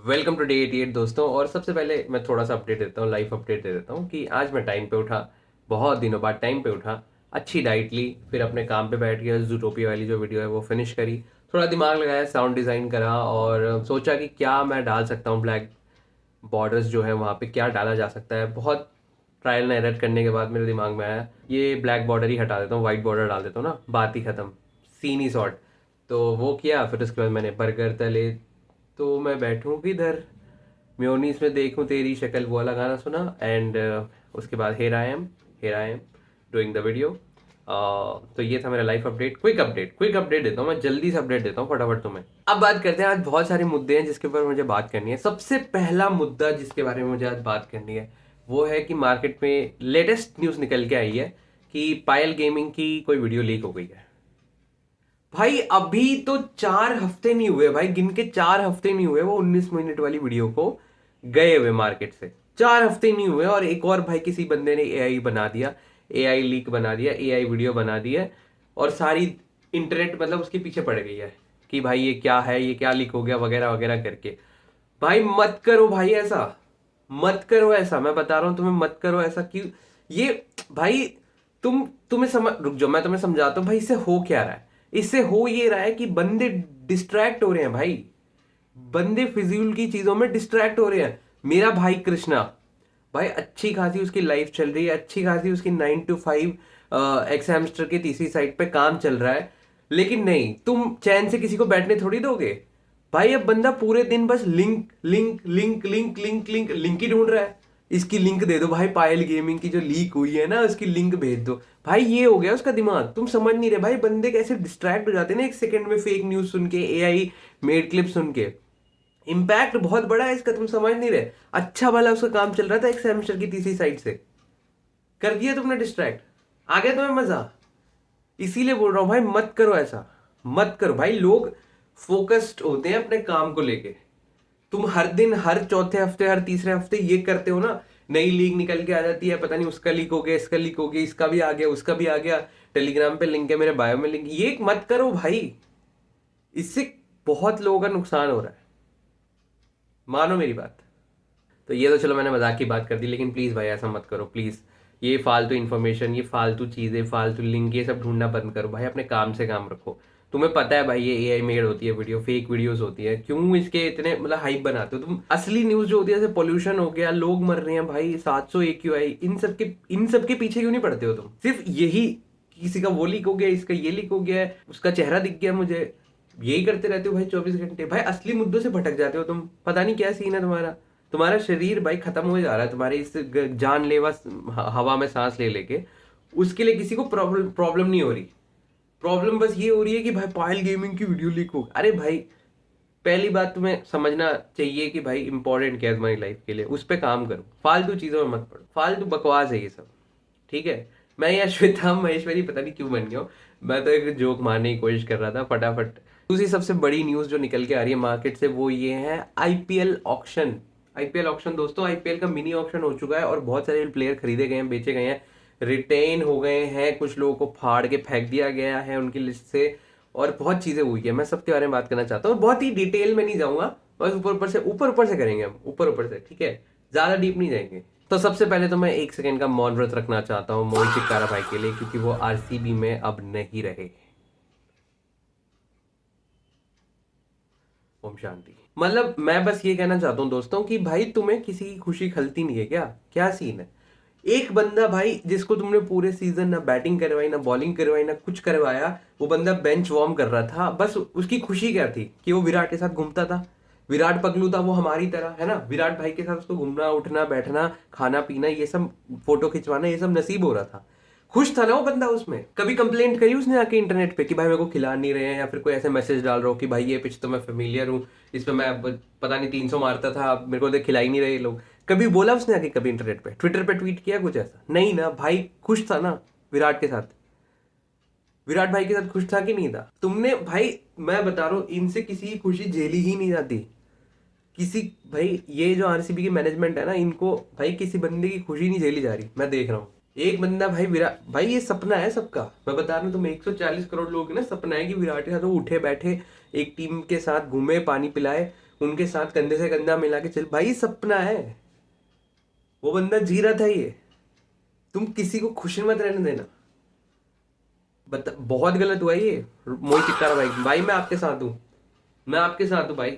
Welcome to day 88 दोस्तों। और सबसे पहले मैं थोड़ा सा अपडेट देता हूँ, लाइफ अपडेट दे देता हूँ कि आज मैं टाइम पे उठा, बहुत दिनों बाद टाइम पे उठा, अच्छी डाइट ली, फिर अपने काम पे बैठ गया, जूटोपिया वाली जो वीडियो है वो फिनिश करी, थोड़ा दिमाग लगाया, साउंड डिज़ाइन करा और सोचा कि क्या मैं डाल सकता हूँ। ब्लैक बॉर्डर्स जो है वहाँ पे क्या डाला जा सकता है। बहुत ट्रायल एंड एरर करने के बाद मेरे दिमाग में आया ये ब्लैक बॉर्डर ही हटा देता हूँ, वाइट बॉर्डर डाल देता हूँ ना, बात ही ख़त्म, सीन ही शॉर्ट। तो वो किया, फिर उसके बाद मैंने बर्गर तले। तो मैं बैठूँ किधर, म्योनीस में देखूं तेरी शक्ल, वो वाला गाना सुना एंड उसके बाद here I am doing the video. तो ये था मेरा लाइफ अपडेट, क्विक अपडेट देता हूँ, मैं जल्दी से अपडेट देता हूँ फटाफट तुम्हें। अब बात करते हैं, आज बहुत सारे मुद्दे हैं जिसके ऊपर मुझे बात करनी है। सबसे पहला मुद्दा जिसके बारे में मुझे आज बात करनी है वो है कि मार्केट में लेटेस्ट न्यूज़ निकल के आई है कि पायल गेमिंग की कोई वीडियो लीक हो गई है। भाई अभी तो 4 हफ्ते नहीं हुए, भाई गिन के 4 हफ्ते नहीं हुए वो 19 मिनट वाली वीडियो को गए हुए मार्केट से। 4 हफ्ते नहीं हुए और एक और भाई किसी बंदे ने एआई बना दिया, एआई लीक बना दिया, एआई वीडियो बना दिया और सारी इंटरनेट मतलब उसके पीछे पड़ गई है कि भाई ये क्या है, ये क्या लीक हो गया वगैरह वगैरह करके। भाई मत करो भाई ऐसा, मत करो ऐसा, मैं बता रहा हूं तुम्हें, मत करो ऐसा। क्यों ये भाई, तुम्हें समझ, रुक जाओ मैं तुम्हें समझाता हूँ भाई इससे हो क्या रहा है। इससे हो ये रहा है कि बंदे डिस्ट्रैक्ट हो रहे हैं भाई, बंदे फिजूल की चीजों में डिस्ट्रैक्ट हो रहे हैं। मेरा भाई कृष्णा, भाई अच्छी खासी उसकी लाइफ चल रही है, अच्छी खासी उसकी 9 to 5 एक्स हैमस्टर की तीसरी साइड पे काम चल रहा है, लेकिन नहीं, तुम चैन से किसी को बैठने थोड़ी दोगे। भाई अब बंदा पूरे दिन बस link link link link link link link ही ढूंढ रहा है। इसकी लिंक दे दो भाई, पायल गेमिंग की जो लीक हुई है ना उसकी लिंक भेज दो। भाई ये हो गया उसका दिमाग, तुम समझ नहीं रहे भाई, बंदे कैसे डिस्ट्रैक्ट हो जाते हैं ना एक सेकंड में फेक न्यूज सुन के, एआई मेड क्लिप सुन के। इम्पैक्ट बहुत बड़ा है इसका, तुम समझ नहीं रहे। अच्छा वाला उसका काम चल रहा था एक सेमेस्टर की तीसरी साइड से, कर दिया तुमने डिस्ट्रैक्ट, आ गया तुम्हें मजा। इसीलिए बोल रहा हूं भाई मत करो ऐसा, मत करो भाई। लोग फोकस्ड होते हैं अपने काम को लेके, तुम हर दिन, हर चौथे हफ्ते, हर तीसरे हफ्ते ये करते हो ना, नई लीक निकल के आ जाती है, पता नहीं उसका लीक हो गया, इसका लीक हो गया, इसका भी आ गया, उसका भी आ गया, टेलीग्राम पे लिंक है, मेरे बायो में लिंक, ये मत करो भाई। इससे बहुत लोगों का नुकसान हो रहा है, मानो मेरी बात। तो ये तो चलो मैंने मजाक की बात कर दी, लेकिन प्लीज़ भाई ऐसा मत करो प्लीज़। ये फालतू इन्फॉर्मेशन, ये फालतू चीज़ें, फालतू लिंक, ये सब ढूंढना बंद करो भाई, अपने काम से काम रखो। तुम्हें पता है भाई ये एआई मेड होती है वीडियो, फेक वीडियोस होती है, क्यों इसके इतने मतलब हाइप बनाते हो तुम। असली न्यूज़ जो होती है जैसे पोल्यूशन हो गया, लोग मर रहे हैं भाई, 700 AQI, इन सब के पीछे क्यों नहीं पड़ते हो तुम। सिर्फ यही, किसी का वो लीक हो गया, इसका ये लीक हो गया है, उसका चेहरा दिख गया मुझे, यही करते रहते हो भाई 24 घंटे। भाई असली मुद्दों से भटक जाते हो तुम, पता नहीं क्या सीन है तुम्हारा। तुम्हारा शरीर भाई खत्म हो जा रहा है, तुम्हारे इस जानलेवा हवा में सांस ले लेके, उसके लिए किसी को प्रॉब्लम प्रॉब्लम नहीं हो रही। प्रॉब्लम बस ये हो रही है कि भाई पायल गेमिंग की वीडियो लीक हो। अरे भाई पहली बात तुम्हें समझना चाहिए कि भाई इंपॉर्टेंट क्या है तुम्हारी लाइफ के लिए, उस पर काम करो, फालतू चीजों में मत पड़ो, फालतू बकवास है ये सब। ठीक है, मैं ये श्वेता महेश्वरी पता नहीं क्यों बन गया हूँ। मैं तो एक जोक मारने की कोशिश कर रहा था फटाफट। दूसरी सबसे बड़ी न्यूज़ जो निकल के आ रही है मार्केट से वो ये है आईपीएल ऑक्शन। आईपीएल ऑक्शन दोस्तों, आईपीएल का मिनी ऑक्शन हो चुका है और बहुत सारे प्लेयर खरीदे गए हैं, बेचे गए हैं, रिटेन हो गए हैं, कुछ लोगों को फाड़ के फेंक दिया गया है उनकी लिस्ट से, और बहुत चीज़ें हुई है। मैं सबके बारे में बात करना चाहता हूँ, बहुत ही डिटेल में नहीं जाऊंगा, बस ऊपर ऊपर से करेंगे हम, ऊपर ऊपर से, ठीक है, ज़्यादा डीप नहीं जाएंगे। तो सबसे पहले तो मैं 1 सेकंड का मौन व्रत रखना चाहता हूँ मोहित चिक्कारा भाई के लिए, क्योंकि वो आरसीबी में अब नहीं रहे। ओम शांति। मतलब मैं बस ये कहना चाहता हूँ दोस्तों कि भाई तुम्हें किसी की खुशी खलती नहीं है क्या, क्या सीन है। एक बंदा भाई जिसको तुमने पूरे सीजन ना बैटिंग करवाई, ना बॉलिंग करवाई, ना कुछ करवाया, वो बंदा बेंच वार्म कर रहा था, बस उसकी खुशी क्या थी कि वो विराट के साथ घूमता था। विराट पगलू था वो हमारी तरह, है ना, विराट भाई के साथ उसको घूमना, उठना, बैठना, खाना पीना, ये सब, फोटो खिंचवाना, ये सब नसीब हो रहा था। खुश था ना वो बंदा। उसमें कभी कंप्लेंट करी उसने आके इंटरनेट पे कि भाई मेरे को खिला नहीं रहे हैं, या फिर कोई ऐसे मैसेज डाल रहा हो कि भाई ये पिच तो मैं फेमिलियर हूँ, इस पे मैं पता नहीं 300 मारता था, अब मेरे को तो खिला ही नहीं रहे ये लोग। कभी बोला उसने आके, कभी इंटरनेट पे, ट्विटर पे ट्वीट किया कुछ ऐसा? नहीं ना भाई, खुश था ना विराट के साथ, विराट भाई के साथ खुश था कि नहीं था। तुमने भाई, मैं बता रहा हूँ, इनसे किसी की खुशी झेली ही नहीं जाती किसी। भाई ये जो आरसीबी की मैनेजमेंट है ना, इनको भाई किसी बंदे की खुशी नहीं झेली जा रही, मैं देख रहा हूँ। एक बंदा भाई विराट भाई, ये सपना है सबका, मैं बता रहा हूँ तुम्हें, 140 करोड़ लोग ना, सपना है कि विराट के साथ वो उठे बैठे एक टीम के साथ घूमे, पानी पिलाए, उनके साथ कंधे से कंधा मिला के चल भाई, सपना है, वो बंदा जी रहा था ये, तुम किसी को खुश मत रहने देना। बता, बहुत गलत हुआ ये मोहित चिक्कारा भाई। भाई मैं आपके साथ हूँ, मैं आपके साथ हूँ भाई,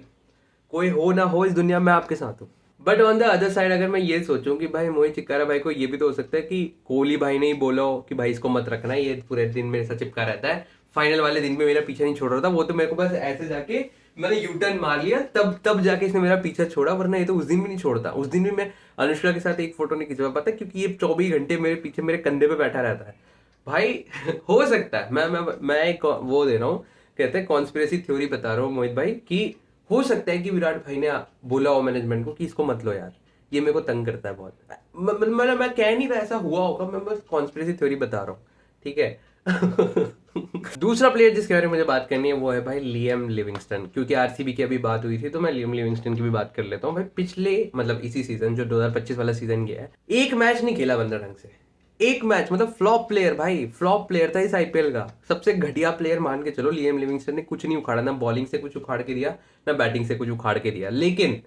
कोई हो ना हो इस दुनिया में आपके साथ हूँ। But on the other side अगर मैं ये सोचूं कि भाई मोहित चिक्कारा भाई को ये भी तो हो सकता है कि कोहली भाई ने ही बोला हो कि भाई इसको मत रखना, ये पूरे दिन मेरे साथ चिपका रहता है, फाइनल वाले दिन में मेरा पीछा नहीं छोड़ रहा था, वो तो मेरे को बस ऐसे जाके मैंने यू टर्न मार लिया, तब तब जाके इसने मेरा पीछा छोड़ा, वरना ये तो उस दिन भी नहीं छोड़ता। उस दिन भी मैं अनुष्का के साथ एक फोटो नहीं खिंचवा पाता क्योंकि ये 24 घंटे मेरे पीछे मेरे कंधे पे बैठा रहता है भाई। हो सकता है, मैं एक वो दे रहा हूँ, कहते हैं कॉन्स्पिरेसी थ्योरी बता रहा हूँ मोहित भाई, कि हो सकता है कि विराट भाई ने बोला हो मैनेजमेंट को कि इसको मत लो यार, ये मेरे को तंग करता है बहुत। मैं कह नहीं रहा ऐसा हुआ होगा, मैं बस कॉन्स्पिरेसी थ्योरी बता रहा हूँ, ठीक है। दूसरा प्लेयर जिसके बारे में मुझे बात करनी है वो है भाई लियम लिविंगस्टन, क्योंकि आरसीबी की अभी बात हुई थी तो मैं लियम लिविंगस्टन की भी बात कर लेता हूँ भाई। पिछले मतलब इसी सीजन जो 2025 वाला सीजन गया है, एक मैच नहीं खेला बंदा ढंग से, एक मैच, मतलब फ्लॉप प्लेयर भाई, फ्लॉप प्लेयर था इस आईपीएल का, सबसे घटिया प्लेयर मान के चलो। लियम लिविंगस्टन ने कुछ नहीं उखाड़ा, ना बॉलिंग से कुछ उखाड़ के दिया, ना बैटिंग से कुछ उखाड़ के दिया। लेकिन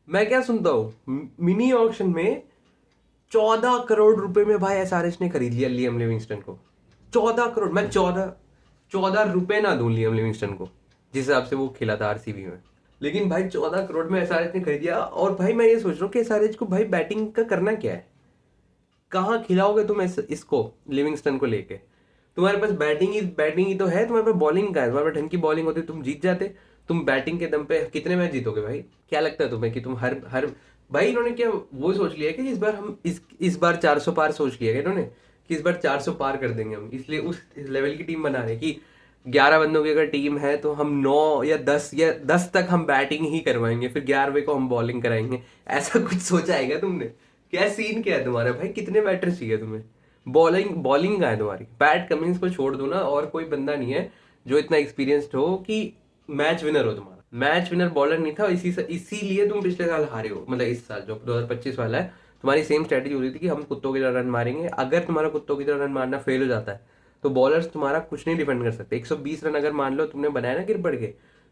मैं क्या सुनता हूँ, मिनी ऑक्शन में 14 करोड़ रुपए में भाई एसआरएच ने खरीद लिया लियम लिविंगस्टन को। 14 करोड़, मैं 14 रुपए ना दूं लियम लिविंगस्टन को जिस हिसाब से वो खेला था आरसीबी में, लेकिन भाई 14 करोड़ में एसआरएच ने खरीद लिया। और भाई मैं ये सोच रहा हूँ कि एसआरएच को भाई बैटिंग का करना क्या है, कहाँ खिलाओगे तुम इसको लिविंगस्टन को लेके? तुम्हारे पास बैटिंग ही तो है, तुम्हारे पास बॉलिंग का है, तुम्हारे पास ढंग की बॉलिंग होती तुम जीत जाते। तुम बैटिंग के दम पे कितने मैच जीतोगे भाई? क्या लगता है तुम्हें कि तुम हर हर भाई इन्होंने क्या वो सोच लिया कि इस बार हम इस बार 400 पार सोच लिया इन्होंने कि इस बार 400 पार कर देंगे हम, इसलिए उस लेवल की टीम बना रहे कि 11 बंदों की अगर टीम है तो हम 9 या 10 तक हम बैटिंग ही करवाएंगे, फिर 11वें को हम बॉलिंग कराएंगे। ऐसा कुछ सोचा है क्या तुमने? क्या सीन क्या है तुम्हारा भाई? कितने बैटर चाहिए तुम्हें? बॉलिंग बॉलिंग का है तुम्हारी? पैट कमिंस को छोड़ दो ना, और कोई बंदा नहीं है जो इतना एक्सपीरियंस्ड हो कि मैच विनर हो। तुम्हारा मैच विनर बॉलर नहीं था, इसीलिए तुम पिछले साल हारे हो। मतलब इस साल जो 2025 वाला है, तुम्हारी सेम स्ट्रेटेजी हो रही थी कि हम कुत्तों की तरह रन मारेंगे। अगर तुम्हारा कुत्तों की तरह रन मारना फेल हो जाता है तो बॉलर्स तुम्हारा कुछ नहीं डिफेंड कर सकते। 120 रन अगर मान लो तुमने बनाया ना गिर पड़ के,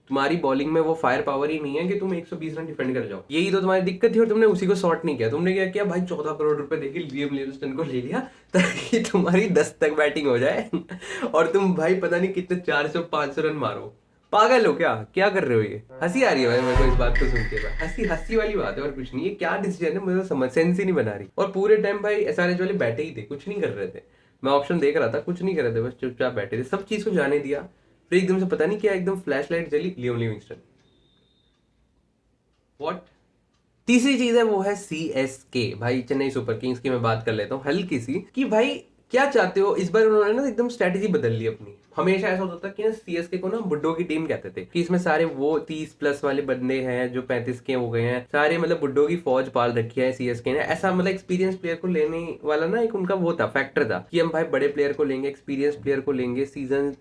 तुम्हारी बॉलिंग में वो फायर पावर ही नहीं है कि तुम 120 रन डिफेंड कर जाओ। यही तो तुम्हारी दिक्कत थी और तुमने उसी को सॉर्ट नहीं किया। तुमने क्या किया भाई? 14 करोड़ रुपए देके लियम लिविंगस्टन को ले लिया ताकि तुम्हारी 10 तक बैटिंग हो जाए और तुम भाई पता नहीं कितने 400-500 रन मारो। पागल हो क्या? क्या कर रहे हो ये? हंसी आ रही है भाई मेरे को इस बात को सुन के। हंसी हंसी वाली बात है और कुछ नहीं। ये क्या डिसीजन है, मुझे तो समझ सेंस ही नहीं बना रही। और पूरे टाइम भाई एसआरएच वाले बैठे ही थे, कुछ नहीं कर रहे थे। मैं ऑप्शन देख रहा था, कुछ नहीं कर रहे थे, बस चुपचाप बैठे थे, सब चीज को जाने दिया। फिर एकदम से पता नहीं क्या एकदम फ्लैश लाइट जली, लियम लिविंगस्टन। व्हाट? तीसरी चीज है वो है सीएसके भाई, चेन्नई सुपर किंग्स की मैं बात कर लेता हूँ हल्की सी, कि भाई क्या चाहते हो? इस बार उन्होंने ना एकदम स्ट्रेटेजी बदल ली अपनी। हमेशा ऐसा होता था कि ना सीएसके को ना बुड्ढों की टीम कहते थे, कि इसमें सारे वो 30 प्लस वाले बंदे हैं जो 35 के हो गए हैं, सारे मतलब बुड्ढों की फौज पाल रखी है सीएसके ने। ऐसा मतलब एक्सपीरियंस प्लेयर को लेने वाला ना एक उनका वो था, फैक्टर था कि हम भाई बड़े प्लेयर को लेंगे, एक्सपीरियंस प्लेयर को लेंगे, सीजन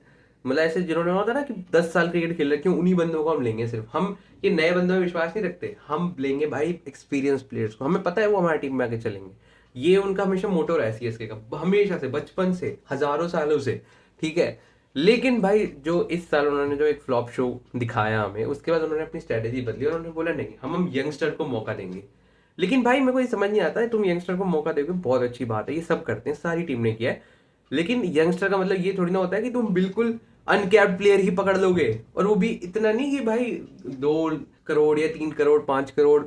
मतलब ऐसे जिन्होंने होता ना कि 10 साल क्रिकेट खेल रखे हैं, उन्हीं बंदों को हम लेंगे। सिर्फ हम ये नए बंदों में विश्वास नहीं रखते, हम लेंगे भाई एक्सपीरियंस प्लेयर्स को, हमें पता है वो हमारी टीम में आके चलेंगे। ये उनका हमेशा मोटो रहा है सीएसके का, हमेशा से, बचपन से, हजारों सालों से, ठीक है। लेकिन भाई जो इस साल उन्होंने जो एक फ्लॉप शो दिखाया हमें, उसके बाद उन्होंने अपनी स्ट्रेटेजी बदली और उन्होंने बोला नहीं, हम यंगस्टर को मौका देंगे। लेकिन भाई मेरे को ये समझ नहीं आता है, तुम यंगस्टर को मौका दोगे बहुत अच्छी बात है, ये सब करते हैं, सारी टीम ने किया है। लेकिन यंगस्टर का मतलब ये थोड़ी ना होता है कि तुम बिल्कुल अनकैप्ड प्लेयर ही पकड़ लोगे, और वो भी इतना नहीं कि भाई 2 करोड़ या 3 करोड़ 5 करोड़,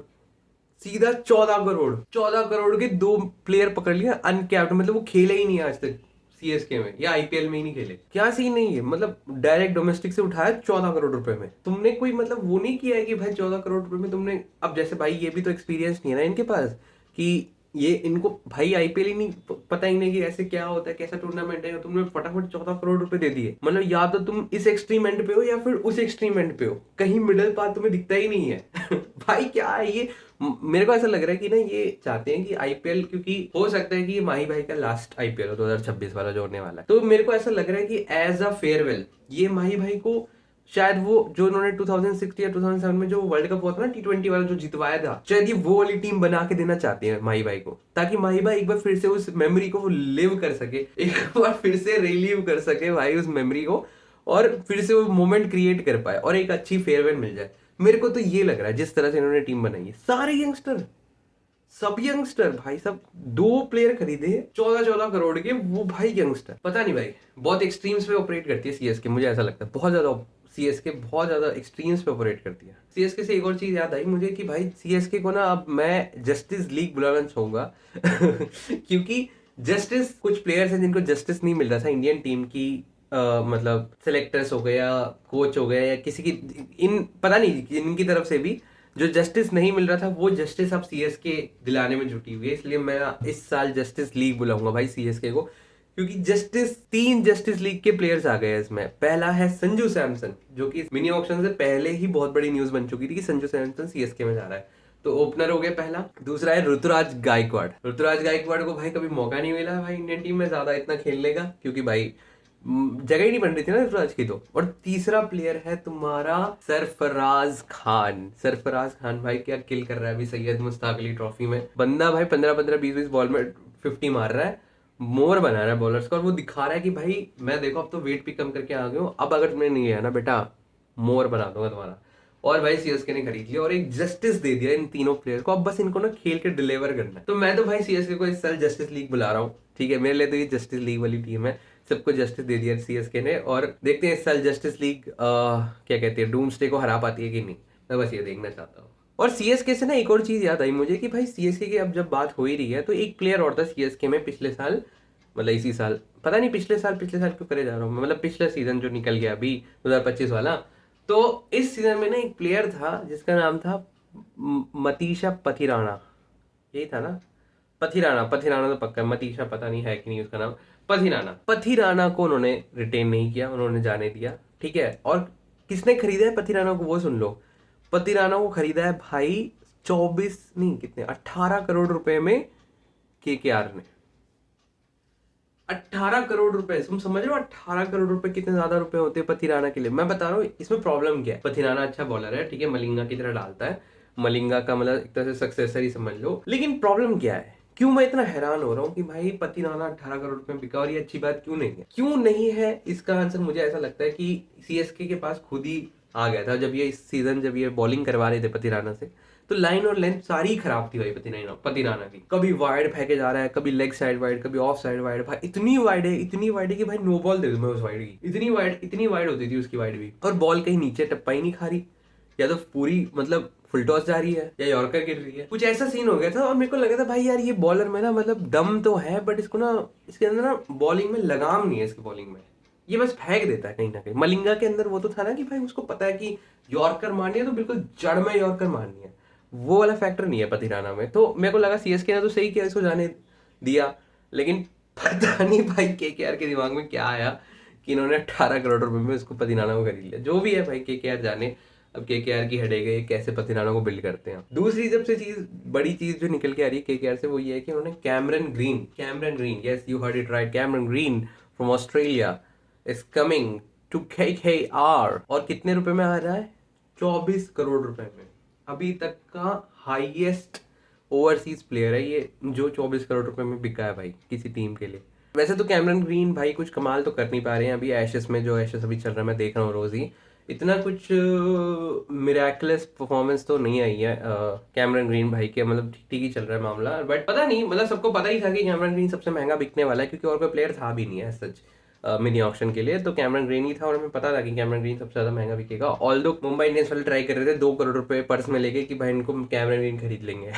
सीधा 14 करोड़, 14 करोड़ के 2 प्लेयर पकड़ लिया अनकैप्ड। मतलब वो खेले ही नहीं आज तक सीएसके में या आईपीएल में ही नहीं खेले। क्या सीन नहीं है? मतलब डायरेक्ट डोमेस्टिक से उठाया 14 करोड़ रुपए में। तुमने कोई मतलब वो नहीं किया है कि भाई 14 करोड़ रुपए में तुमने, अब जैसे भाई ये भी तो एक्सपीरियंस नहीं है ना इनके पास कि ये इनको भाई आईपीएल ही नहीं पता ही नहीं कि ऐसे क्या होता है, कैसा टूर्नामेंट है, तुमने फटाफट 14 करोड़ रुपए दे दिए। मतलब या तो तुम इस एक्सट्रीम एंड पे हो या फिर उस एक्सट्रीम एंड पे हो, कहीं मिडिल पाथ तुम्हें दिखता ही नहीं है। भाई क्या है ये? मेरे को ऐसा लग रहा है कि ना ये चाहते हैं कि आईपीएल, क्योंकि हो सकता है कि ये माही भाई का लास्ट आईपीएल हो 2026 वाला जो होने वाला है, तो मेरे को ऐसा लग रहा है कि एज अ फेयरवेल ये माही भाई को शायद वो जो उन्होंने 2006 या 2007 में जो वर्ल्ड कप हुआ था ना T20 वाला जो जितवाया था, शायद ये वो वाली टीम बना के देना चाहते हैं माही भाई को, ताकि माही भाई एक बार फिर से उस मेमोरी को लिव कर सके, एक बार फिर से रिलीव कर सके भाई उस मेमोरी को, और फिर से वो मोमेंट क्रिएट कर पाए और एक अच्छी फेयरवेल मिल जाए। मेरे को तो ये लग रहा है जिस तरह से इन्होंने टीम बनाई है, सारे यंगस्टर, सब यंगस्टर भाई, सब 2 प्लेयर खरीदे 14-14 करोड़ के, वो भाई यंगस्टर। पता नहीं भाई, बहुत एक्सट्रीम्स पे ऑपरेट करती है सीएसके, मुझे ऐसा लगता है बहुत ज्यादा। सीएसके बहुत ज्यादा एक्सट्रीम्स पे ऑपरेट करती है। सीएसके से एक और चीज याद आई मुझे कि भाई सीएसके को ना अब मैं जस्टिस लीग बुलाना चाहूंगा क्योंकि जस्टिस, कुछ प्लेयर्स हैं जिनको जस्टिस नहीं मिल रहा था इंडियन टीम की, मतलब सेलेक्टर्स हो गया, कोच हो गया, या किसी की, इन पता नहीं इनकी तरफ से भी जो जस्टिस नहीं मिल रहा था, वो जस्टिस अब सीएसके दिलाने में जुटी हुई है। इसलिए मैं इस साल जस्टिस लीग बुलाऊंगा भाई सीएसके को, क्योंकि जस्टिस, 3 जस्टिस लीग के प्लेयर्स आ गए हैं इसमें। पहला है संजू सैमसन, जो कि मिनी ऑक्शन से पहले ही बहुत बड़ी न्यूज बन चुकी थी कि संजू सैमसन सीएसके में जा रहा है, तो ओपनर हो गया पहला। दूसरा है ऋतुराज गायकवाड़। ऋतुराज गायकवाड़ को भाई कभी मौका नहीं मिला भाई इंडियन टीम में ज्यादा इतना खेलने का, क्योंकि भाई जगह ही नहीं बन रही थी ना ऋतुराज की तो। और तीसरा प्लेयर है तुम्हारा सरफराज खान। सरफराज खान भाई क्या किल कर रहा है अभी सैयद मुश्ताक अली ट्रॉफी में। बंदा भाई 15-15, 20-20 बॉल में 50 मार रहा है, मोर बना रहा है बॉलर्स का, और वो दिखा रहा है कि भाई मैं देखो अब तो वेट भी कम करके आ गया हूँ, अब अगर तुमने नहीं गया ना बेटा, मोर बना दूंगा तुम्हारा। और भाई सीएसके ने खरीद लिया और एक जस्टिस दे दिया इन तीनों प्लेयर को। अब बस इनको ना खेल के डिलीवर करना है। तो मैं तो भाई सीएसके को इस साल जस्टिस लीग बुला रहा हूँ, ठीक है, मेरे लिए तो ये जस्टिस लीग वाली टीम है। सबको जस्टिस दे दिया सीएसके ने, और देखते हैं इस साल जस्टिस लीग क्या कहते हैं, डूम्सडे को हरा पाती है कि नहीं। मैं बस ये देखना चाहता हूँ। और सीएसके से ना एक और चीज याद आई मुझे कि भाई सीएसके की अब जब बात हो ही रही है, तो एक प्लेयर और था सीएसके में पिछले साल, मतलब इसी साल, पता नहीं पिछले साल क्यों करे जा रहा हूँ, मतलब पिछला सीजन जो निकल गया अभी 2025 वाला। तो इस सीजन में ना एक प्लेयर था जिसका नाम था मतीशा पथिराणा, यही था ना, पथिराणा, पथिराणा तो पक्का, मतीशा पता नहीं है कि नहीं उसका नाम। पथिराणा, पथिराणा को उन्होंने रिटेन नहीं किया, उन्होंने जाने दिया, ठीक है। और किसने खरीदा है पथिराणा को, वो सुन लो। पथिराणा को खरीदा है भाई 24 नहीं कितने, 18 करोड़ रुपए में केकेआर ने। 18 करोड़ रुपए, तुम समझ रहे हो 18 करोड़ रुपए कितने ज्यादा रुपए होते हैं पथिराना के लिए। मैं बता रहा हूँ इसमें प्रॉब्लम क्या है। पथिराना अच्छा बॉलर है, ठीक है, मलिंगा की तरह डालता है, मलिंगा का मतलब एक तरह से सक्सेसर ही समझ लो। लेकिन प्रॉब्लम क्या है, क्यों मैं इतना हैरान हो रहा हूँ कि भाई पथिराना 18 करोड़ रुपए में बिका, और ये अच्छी बात क्यों नहीं है, क्यों नहीं है, इसका आंसर मुझे ऐसा लगता है कि सीएसके के पास खुद ही आ गया था जब ये इस सीजन, जब ये बॉलिंग करवा रहे थे पथिराना से, तो लाइन और लेंथ सारी खराब थी भाई पतिराना की। कभी वाइड फेंके जा रहा है, कभी लेग साइड वाइड, कभी ऑफ साइड वाइड, भाई इतनी वाइड है, इतनी वाइड है कि भाई नो बॉल दे दूं मैं उस वाइड की, इतनी वाइड होती थी उसकी वाइड भी। और बॉल कहीं नीचे टप्पा ही नहीं खा रही, या तो पूरी मतलब फुल टॉस जा रही है, या यॉर्कर गिर रही है, कुछ ऐसा सीन हो गया था। और मेरे को लगा था भाई यार ये बॉलर में ना मतलब दम तो है, बट इसको ना, इसके अंदर ना बॉलिंग में लगाम नहीं है, इसकी बॉलिंग में ये बस फेंक देता है कहीं ना कहीं। मलिंगा के अंदर वो तो था ना कि भाई उसको पता है कि यॉर्कर मारनी है तो बिल्कुल जड़ में यॉर्कर मारनी है, वो वाला फैक्टर नहीं है पथिराना में। तो मेरे को लगा सीएसके ने तो सही किया, इसको जाने दिया। लेकिन पता नहीं भाई केकेआर के दिमाग में क्या आया कि इन्होंने 18 करोड़ रुपए में उसको पथिराना को खरीद लिया। जो भी है भाई केकेआर जाने, अब केकेआर की हेडेक है कैसे पथिराना को बिल्ड करते हैं। दूसरी सबसे चीज, बड़ी चीज जो निकल के आ रही है केकेआर से, वो ये है कि उन्होंने Cameron Green, yes you heard it right, Cameron Green from Australia is coming to KKR. और कितने रुपए में आ रहा है, 24 करोड़ रुपए में। अभी तक का हाईएस्ट ओवरसीज प्लेयर है ये, जो 24 करोड़ रुपए में बिका है भाई किसी टीम के लिए। वैसे तो कैमरन ग्रीन भाई कुछ कमाल तो कर नहीं पा रहे हैं अभी एशेस में, जो एशेस अभी चल रहा है मैं देख रहा हूँ रोज ही, इतना कुछ मिराकुलस परफॉर्मेंस तो नहीं आई है कैमरन ग्रीन भाई के, मतलब ठीक ठीक ही चल रहा है मामला। बट पता नहीं, मतलब सबको पता ही था कि कैमरन ग्रीन सबसे महंगा बिकने वाला है, क्योंकि और कोई प्लेयर था भी नहीं है सच मिनी ऑक्शन के लिए, तो कैमरन ग्रीन ही था। और हमें पता था कि कैमरन ग्रीन सबसे ज्यादा महंगा बिकेगा। ऑल्दो मुंबई इंडियंस वाले ट्राई कर रहे थे 2 करोड़ रुपए पर्स में लेके कि भाई इनको कैमरन ग्रीन खरीद लेंगे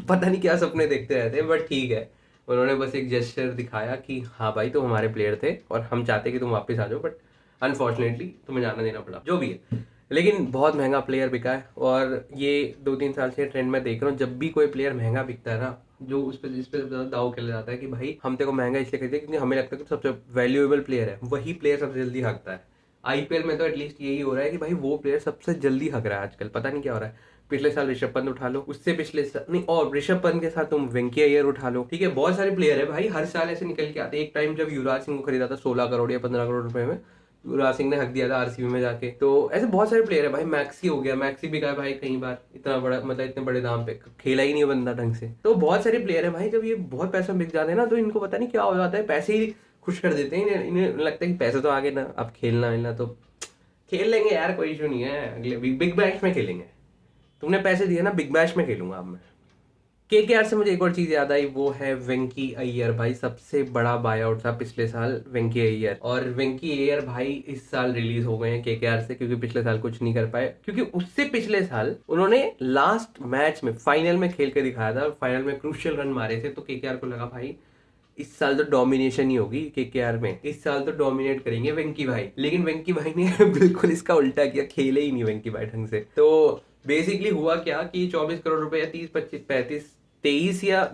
पता नहीं क्या सपने देखते रहते हैं, बट ठीक है, उन्होंने बस एक जेस्चर दिखाया कि हाँ भाई तुम हमारे प्लेयर थे और हम चाहते कि तुम वापस आ जाओ, बट अनफॉर्चुनेटली तुम्हें जाना देना पड़ा, जो भी है। लेकिन बहुत महंगा प्लेयर बिका है, और ये 2-3 साल से ट्रेंड में देख रहा हूँ, जब भी कोई प्लेयर महंगा बिकता है ना, जो उस पर जिस पे ज्यादा दाव खेला जाता है कि भाई हम तेरे को महंगा इसलिए खरीदे क्योंकि हमें लगता है कि सबसे वैल्यूएबल प्लेयर है, वही प्लेयर सबसे जल्दी हकता है। आईपीएल में तो एटलीस्ट यही हो रहा है कि भाई वो प्लेयर सबसे जल्दी हक रहा है आजकल, पता नहीं क्या हो रहा है। पिछले साल ऋषभ पंत उठा लो, उससे पिछले साल नहीं, और ऋषभ पंत के साथ तुम वेंकैया अय्यर उठा लो, ठीक है, बहुत सारे प्लेयर है भाई हर साल ऐसे निकल के आते हैं। एक टाइम जब युवराज सिंह को खरीदा था 16 करोड़ या 15 करोड़ रुपए में, युवराज सिंह ने हक दिया था आरसीबी में जाके। तो ऐसे बहुत सारे प्लेयर है भाई, मैक्सी हो गया, मैक्सी बिका है भाई कई बार, इतना बड़ा मतलब इतने बड़े दाम पे खेला ही नहीं बंदा ढंग से। तो बहुत सारे प्लेयर है भाई, जब ये बहुत पैसा बिक जाते हैं ना, तो इनको पता नहीं क्या हो जाता है, पैसे ही खुश कर देते हैं इन्हें लगता है कि पैसे तो आगे ना, अब खेलना वेलना तो खेल लेंगे यार, कोई इशू नहीं है, अगले बिग बैश में खेलेंगे। तुमने पैसे दिए ना, बिग बैश में खेलूंगा अब मैं। केकेआर से मुझे एक और चीज याद आई, वो है वेंकी अय्यर भाई। सबसे बड़ा बाय आउट था पिछले साल वेंकी अय्यर, और वेंकी अय्यर भाई इस साल रिलीज हो गए हैं केकेआर से, क्योंकि पिछले साल कुछ नहीं कर पाए, क्योंकि उससे पिछले साल उन्होंने लास्ट मैच में फाइनल में खेल के दिखाया था, और फाइनल में क्रूशियल रन मारे थे। तो केकेआर को लगा भाई इस साल तो डोमिनेशन ही होगी केकेआर में, इस साल तो डोमिनेट करेंगे वेंकी भाई। लेकिन वेंकी भाई ने बिल्कुल इसका उल्टा किया, खेले ही नहीं वेंकी भाई ढंग से। तो बेसिकली हुआ क्या कि 24 करोड़ रुपए या 30 25 35 23 या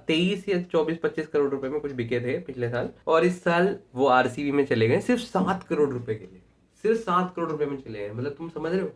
24 25 करोड़ रुपए में कुछ बिके थे पिछले साल, और इस साल वो आरसीबी में चले गए सिर्फ 7 करोड़ रुपए के लिए। सिर्फ 7 करोड़ रुपए में चले गए, मतलब तुम समझ रहे हो,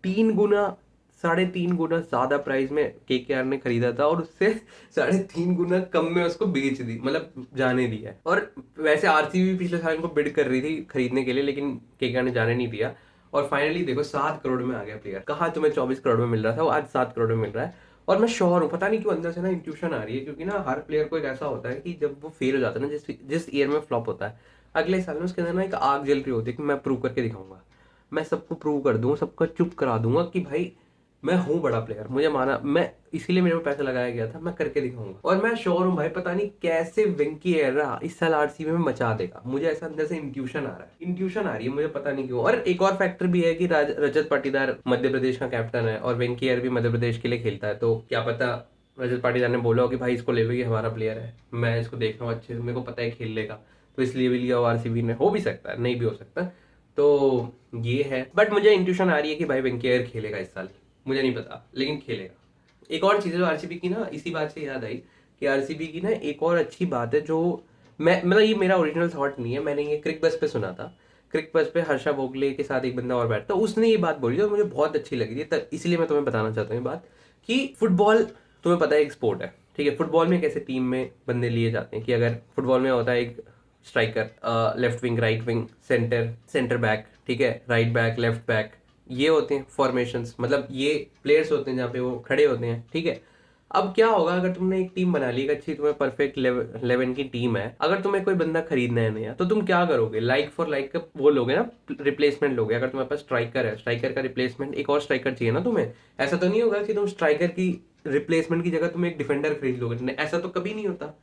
3 गुना 3.5 गुना ज्यादा प्राइस में केकेआर ने खरीदा था, और उससे 3.5 गुना कम में उसको बेच दी, मतलब जाने दिया। और वैसे आरसीबी पिछले साल इनको बिड कर रही थी खरीदने के लिए, लेकिन केकेआर ने जाने नहीं दिया, और फाइनली देखो 7 करोड़ में आ गया प्लेयर। कहा तुम्हें 24 करोड़ में मिल रहा था, वो आज 7 करोड़ में मिल रहा है। और मैं श्योर हूँ, पता नहीं क्यों अंदर से ना इंट्यूशन आ रही है, क्योंकि ना हर प्लेयर को एक ऐसा होता है कि जब वो फेल हो जाता है ना, जिस जिस ईयर में फ्लॉप होता है, अगले साल में उसके अंदर ना एक आग जल रही होती है कि मैं प्रूव करके दिखाऊंगा, मैं सबको प्रूव कर दूंगा, सबका चुप करा दूंगा कि भाई मैं हूँ बड़ा प्लेयर, मुझे माना, मैं इसीलिए मेरे को पैसा लगाया गया था, मैं करके दिखाऊंगा। और मैं श्योर हूँ भाई, पता नहीं कैसे वेंकी एरा इस साल आरसीबी में मचा देगा, मुझे ऐसा अंदर से इंट्यूशन आ रहा है, इंट्यूशन आ रही है मुझे, पता नहीं क्यों। और एक और फैक्टर भी है कि रजत पाटीदार मध्य प्रदेश का कैप्टन है, और वेंकी एयर भी मध्य प्रदेश के लिए खेलता है, तो क्या पता रजत पाटीदार ने बोला हो कि भाई इसको ले लो, ये हमारा प्लेयर है, मैं इसको देख रहा हूँ अच्छे से, मेरे को पता है खेल लेगा, तो इसलिए भी लिया आरसीबी ने। हो भी सकता है, नहीं भी हो सकता। तो ये है, बट मुझे इंट्यूशन आ रही है कि भाई वेंकी एयर खेलेगा इस साल, मुझे नहीं पता लेकिन खेलेगा। एक और चीज़ है जो आरसीबी की ना, इसी बात से याद आई कि आरसीबी की ना एक और अच्छी बात है, जो मैं, मतलब ये मेरा ओरिजिनल थॉट नहीं है, मैंने ये क्रिक बस पे सुना था। क्रिक बस पे हर्षा भोगले के साथ एक बंदा और बैठता, उसने ये बात बोली और मुझे बहुत अच्छी लगी थी, तब इसलिए मैं तुम्हें बताना चाहता हूँ ये बात, कि फुटबॉल तुम्हें पता है एक स्पोर्ट है, ठीक है। फुटबॉल में कैसे टीम में बंदे लिए जाते हैं कि अगर फुटबॉल में होता है एक striker, left wing, right wing, centre, centre back, ठीक है, राइट बैक, लेफ्ट बैक, ये होते हैं फॉर्मेशंस, मतलब ये प्लेयर्स होते हैं जहाँ पे वो खड़े होते हैं, ठीक है। अब क्या होगा अगर तुमने एक टीम बना ली, एक अच्छी तुम्हें परफेक्ट 11 की टीम है, अगर तुम्हें कोई बंदा खरीदना है नया, तो तुम क्या करोगे, लाइक फॉर लाइक का वो लोगे ना, रिप्लेसमेंट लोगे। अगर तुम्हारे पास स्ट्राइकर है, स्ट्राइकर का रिप्लेसमेंट एक और स्ट्राइकर चाहिए ना तुम्हें, ऐसा तो नहीं होगा कि तुम स्ट्राइकर की रिप्लेसमेंट की जगह तुम एक डिफेंडर खरीद लोगे, ऐसा तो कभी नहीं होता।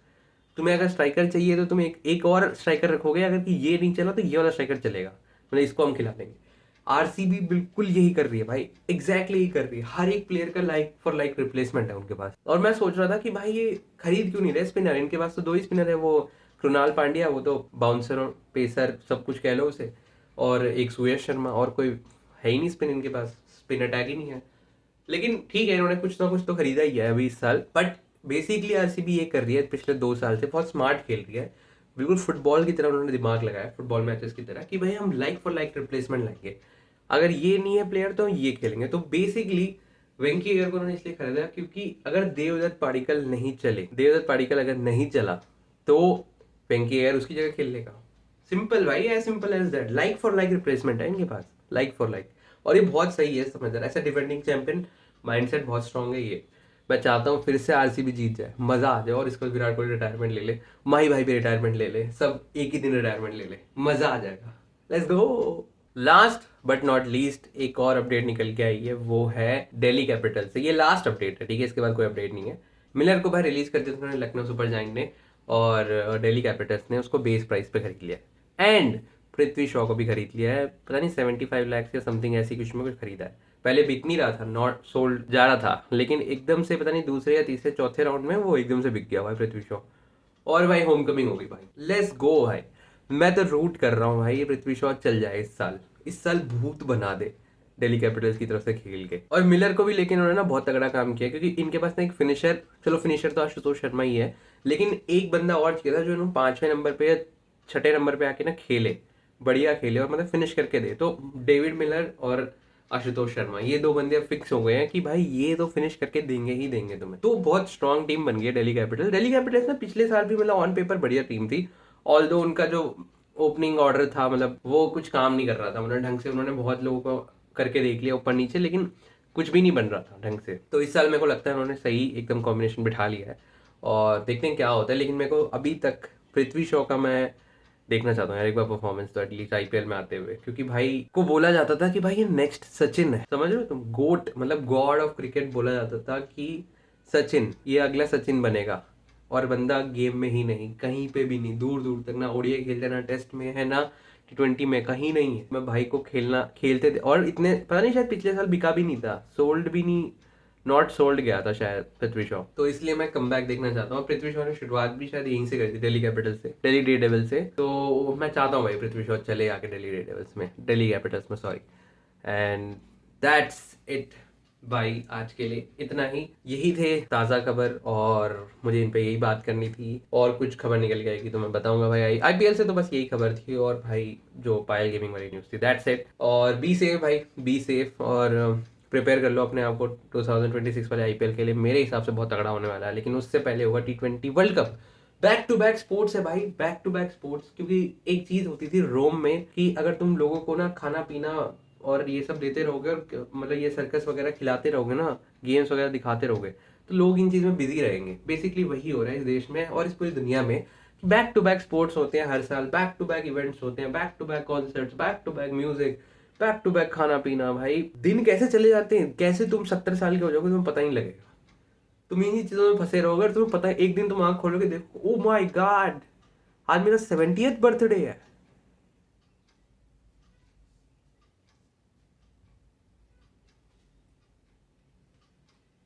तुम्हें अगर स्ट्राइकर चाहिए तो तुम एक और स्ट्राइकर रखोगे, अगर कि ये नहीं चला तो ये वाला स्ट्राइकर चलेगा, मतलब इसको हम खिला देंगे। आरसीबी बिल्कुल यही कर रही है भाई, एग्जैक्टली यही कर रही है, हर एक प्लेयर का लाइक फॉर लाइक रिप्लेसमेंट है उनके पास। और मैं सोच रहा था कि भाई ये खरीद क्यों नहीं रहे स्पिनर, इनके पास तो 2 ही स्पिनर है, वो कृणाल पांड्या, वो तो बाउंसर और पेसर सब कुछ कह लो उसे, और एक सुयश शर्मा, और कोई है ही नहीं स्पिन इनके पास, स्पिन अटैक ही नहीं है। लेकिन ठीक है, इन्होंने कुछ ना कुछ तो खरीदा ही है अभी इस साल, बट बेसिकली आरसीबी ये कर रही है पिछले 2 साल से, बहुत स्मार्ट खेल रही है, बिल्कुल फुटबॉल की तरह उन्होंने दिमाग लगाया, फुटबॉल मैचेस की तरह, कि भाई हम लाइक फॉर लाइक रिप्लेसमेंट लाएंगे, अगर ये नहीं है प्लेयर तो हम ये खेलेंगे। तो बेसिकली वेंकी अय्यर को उन्होंने इसलिए खरीदा क्योंकि अगर देवदत्त पाडिक्कल नहीं चले, देवदत्त पाडिक्कल अगर नहीं चला, तो वेंकी अय्यर उसकी जगह खेल लेगा। सिंपल भाई, as simple as that, like for like replacement है इनके पास, लाइक फॉर लाइक। और ये बहुत सही है, समझदार, ऐसा डिफेंडिंग चैंपियन माइंडसेट बहुत स्ट्रांग है ये। मैं चाहता हूँ फिर से आरसीबी जीत जाए, मजा आ जाए, और इसको विराट कोहली रिटायरमेंट ले ले, माही भाई भी रिटायरमेंट ले ले, सब एक ही दिन रिटायरमेंट ले ले, मजा आ जाएगा। Let's go. Last but not least एक और अपडेट निकल के आई है, वो है दिल्ली कैपिटल से। ये लास्ट अपडेट है, ठीक है, इसके बाद कोई अपडेट नहीं है। मिलर को भाई रिलीज करते थे उन्होंने लखनऊ सुपर जायंट ने, और दिल्ली कैपिटल्स ने उसको बेस प्राइस पे खरीद लिया। एंड पृथ्वी शॉ को भी खरीद लिया है, पता नहीं 75 लाख या समथिंग ऐसी कुछ में कुछ खरीदा है। पहले बिक नहीं रहा था, नॉट सोल्ड जा रहा था, लेकिन एकदम से पता नहीं दूसरे या तीसरे चौथे राउंड में वो एकदम से बिक गया भाई पृथ्वी शॉ। और भाई होम कमिंग होगी भाई, लेट्स गो भाई। मैं तो रूट कर रहा हूँ भाई, ये पृथ्वी शॉ चल जाए इस साल, इस साल भूत बना दे दिल्ली कैपिटल्स की तरफ से खेल के। और मिलर को भी लेकिन उन्होंने ना बहुत तगड़ा काम किया, क्योंकि इनके पास ना एक फिनिशर, चलो फिनिशर तो आशुतोष शर्मा ही है, लेकिन एक बंदा और चाहिए था जो इन्होंने 5वें नंबर पे या 6ठे नंबर पे आके ना खेले, बढ़िया खेले और मतलब फिनिश करके दे। तो डेविड मिलर और आशुतोष शर्मा, ये 2 बंदे अब फिक्स हो गए हैं कि भाई ये तो फिनिश करके देंगे ही देंगे तुम्हें। तो बहुत स्ट्रांग टीम बन गई है दिल्ली कैपिटल। दिल्ली कैपिटल्स ना पिछले साल भी मतलब ऑन पेपर बढ़िया टीम थी, ऑल्दो उनका जो ओपनिंग ऑर्डर था मतलब वो कुछ काम नहीं कर रहा था, मतलब ढंग से उन्होंने बहुत लोगों को करके देख लिया ऊपर नीचे, लेकिन कुछ भी नहीं बन रहा था ढंग से। तो इस साल मेरे को लगता है उन्होंने सही एकदम कॉम्बिनेशन बिठा लिया है, और देखते हैं क्या होता है। लेकिन मेरे को अभी तक पृथ्वी शॉ का मैं देखना चाहता हूँ यार एक बार परफॉर्मेंस तो एटलीस्ट आईपीएल में आते हुए, क्योंकि भाई को बोला जाता था कि भाई ये नेक्स्ट सचिन है, समझ रहे हो तुम, गोट मतलब गॉड ऑफ क्रिकेट बोला जाता था कि सचिन ये अगला सचिन बनेगा। और बंदा गेम में ही नहीं, कहीं पे भी नहीं, दूर दूर तक, ना ओडीआई खेलते ना टेस्ट में है ना T20 में, कहीं नहीं है। मैं भाई को खेलते थे, और इतने पता नहीं शायद पिछले साल बिका भी नहीं था, सोल्ड भी नहीं, नॉट सोल्ड गया था शायद पृथ्वी शॉ। तो इसलिए मैं कमबैक देखना चाहता हूँ। पृथ्वी शॉ ने शुरुआत भी शायद यहीं से करी थी, दिल्ली कैपिटल से, दिल्ली डे डेविल से। तो मैं चाहता हूँ भाई पृथ्वी शॉ चले आके दिल्ली डे डेविल्स में, दिल्ली कैपिटल्स में, सॉरी। एंड दैट्स इट भाई, आज के लिए इतना ही। यही थे ताज़ा खबर, और मुझे इन पे यही बात करनी थी। और कुछ खबर निकल के आएगी तो मैं बताऊंगा भाई। आईपीएल से तो बस यही खबर थी, और भाई जो पायल गेमिंग वाली न्यूज़ थी, दैट्स इट। और बी सेफ भाई, बी सेफ, और प्रिपेयर कर लो अपने आप को 2026 वाले आईपीएल के लिए। मेरे हिसाब से बहुत तगड़ा होने वाला है, लेकिन उससे पहले होगा T20 world cup. Back to back sports है भाई, बैक टू बैक स्पोर्ट्स। क्योंकि एक चीज होती थी रोम में कि अगर तुम लोगों को ना खाना पीना और ये सब देते रहोगे, और मतलब ये सर्कस वगैरह खिलाते रहोगे ना, गेम्स वगैरह दिखाते रहोगे, तो लोग इन चीज़ में बिजी रहेंगे। बेसिकली वही हो रहा है इस देश में और इस पूरी दुनिया में। बैक टू बैक स्पोर्ट्स होते हैं हर साल, बैक टू बैक इवेंट्स होते हैं, back to back concerts, back to back music, back to back खाना पीना। भाई दिन कैसे चले जाते हैं, कैसे तुम 70 साल के हो जाओगे तुम्हें पता ही नहीं लगेगा। तुम इन्हीं चीजों में फंसे रहोगे, और तुम्हें पता है एक दिन तुम आंख खोलोगे, देखो ओ माय गॉड आज मेरा 70th बर्थडे है।